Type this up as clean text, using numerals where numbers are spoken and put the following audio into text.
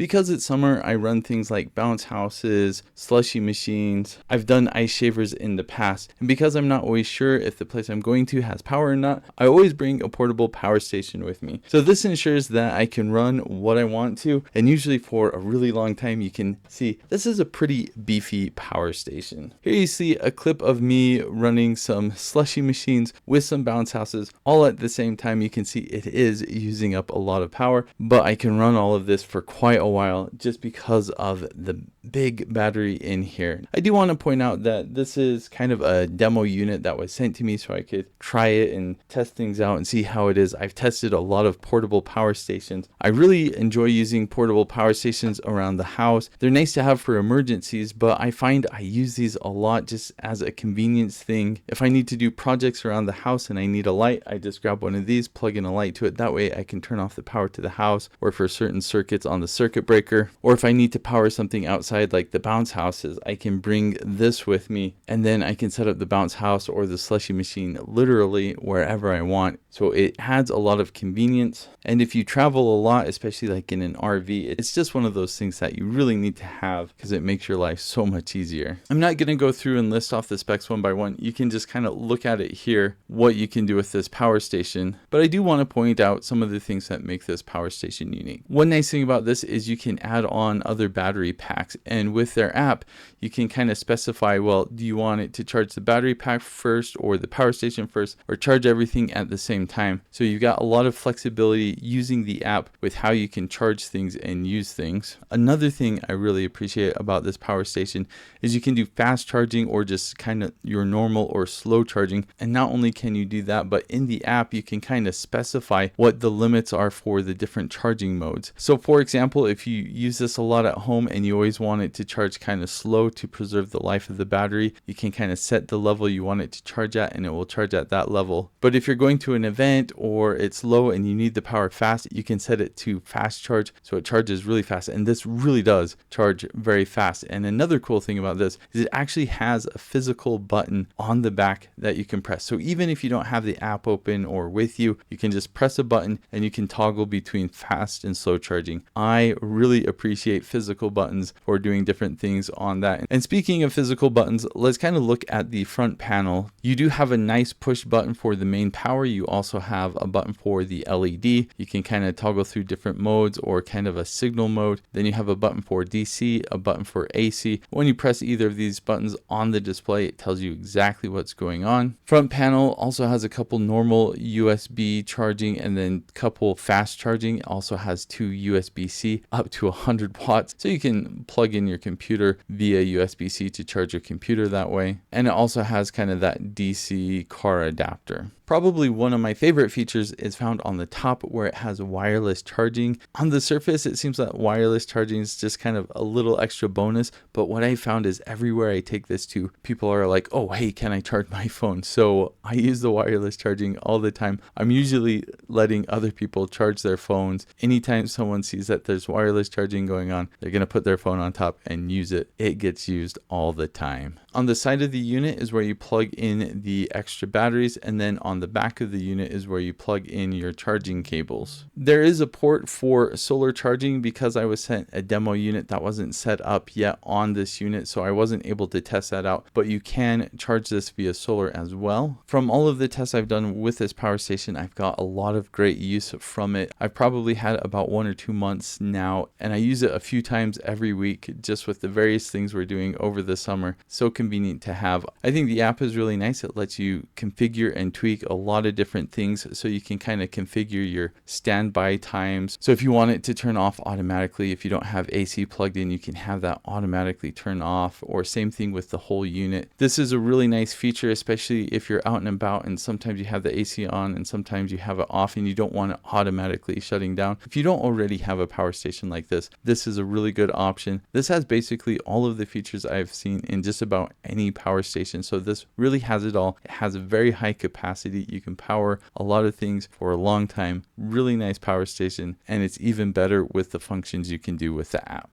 Because it's summer, I run things like bounce houses, slushy machines. I've done ice shavers in the past, and because I'm not always sure if the place I'm going to has power or not, I always bring a portable power station with me. So this ensures that I can run what I want to, and usually for a really long time. You can see this is a pretty beefy power station. Here you see a clip of me running some slushy machines with some bounce houses all at the same time. You can see it is using up a lot of power, but I can run all of this for quite a while just because of the big battery in here. I do want to point out that this is kind of a demo unit that was sent to me so I could try it and test things out and see how it is. I've tested a lot of portable power stations. I really enjoy using portable power stations around the house. They're nice to have for emergencies, but I find I use these a lot just as a convenience thing. If I need to do projects around the house and I need a light, I just grab one of these, plug in a light to it. That way I can turn off the power to the house or for certain circuits on the circuit breaker. Or if I need to power something outside like the bounce houses, I can bring this with me and then I can set up the bounce house or the slushy machine literally wherever I want. So it adds a lot of convenience. And if you travel a lot, especially like in an RV, it's just one of those things that you really need to have because it makes your life so much easier. I'm not going to go through and list off the specs one by one. You can just kind of look at it here, what you can do with this power station. But I do want to point out some of the things that make this power station unique. One nice thing about this is you can add on other battery packs, and with their app, you can kind of specify, well, do you want it to charge the battery pack first or the power station first, or charge everything at the same time? So you've got a lot of flexibility using the app with how you can charge things and use things. Another thing I really appreciate about this power station is you can do fast charging or just kind of your normal or slow charging. And not only can you do that, but in the app, you can kind of specify what the limits are for the different charging modes. So for example, if you use this a lot at home and you always want it to charge kind of slow to preserve the life of the battery, you can kind of set the level you want it to charge at and it will charge at that level. But if you're going to an event or it's low and you need the power fast, you can set it to fast charge so it charges really fast, and this really does charge very fast. And another cool thing about this is it actually has a physical button on the back that you can press. So even if you don't have the app open or with you, you can just press a button and you can toggle between fast and slow charging. I really appreciate physical buttons for doing different things on that. And speaking of physical buttons, let's kind of look at the front panel. You do have a nice push button for the main power. You also have a button for the LED. You can kind of toggle through different modes or kind of a signal mode. Then you have a button for DC, a button for AC. When you press either of these buttons on the display, it tells you exactly what's going on. Front panel also has a couple normal USB charging and then a couple fast charging. It also has two USB-C up to 100 watts. So you can plug in your computer via USB-C to charge your computer that way. And it also has kind of that DC car adapter. Probably one of my favorite features is found on the top where it has wireless charging. On the surface, it seems that wireless charging is just kind of a little extra bonus, but what I found is everywhere I take this to, people are like, oh, hey, can I charge my phone? So I use the wireless charging all the time. I'm usually letting other people charge their phones. Anytime someone sees that there's wireless charging going on, they're going to put their phone on top and use it. It gets used all the time. On the side of the unit is where you plug in the extra batteries, and then on the back of the unit is where you plug in your charging cables. There is a port for solar charging because I was sent a demo unit that wasn't set up yet on this unit, so I wasn't able to test that out, but you can charge this via solar as well. From all of the tests I've done with this power station, I've got a lot of great use from it. I've probably had about 1 or 2 months now, and I use it a few times every week just with the various things we're doing over the summer. So convenient to have. I think the app is really nice. It lets you configure and tweak a lot of different things, so you can kind of configure your standby times. So if you want it to turn off automatically, if you don't have AC plugged in, you can have that automatically turn off, or same thing with the whole unit. This is a really nice feature, especially if you're out and about and sometimes you have the AC on and sometimes you have it off and you don't want it automatically shutting down. If you don't already have a power station like this, this is a really good option. This has basically all of the features I've seen in just about any power station. So this really has it all. It has a very high capacity. You can power a lot of things for a long time. Really nice power station, and it's even better with the functions you can do with the app.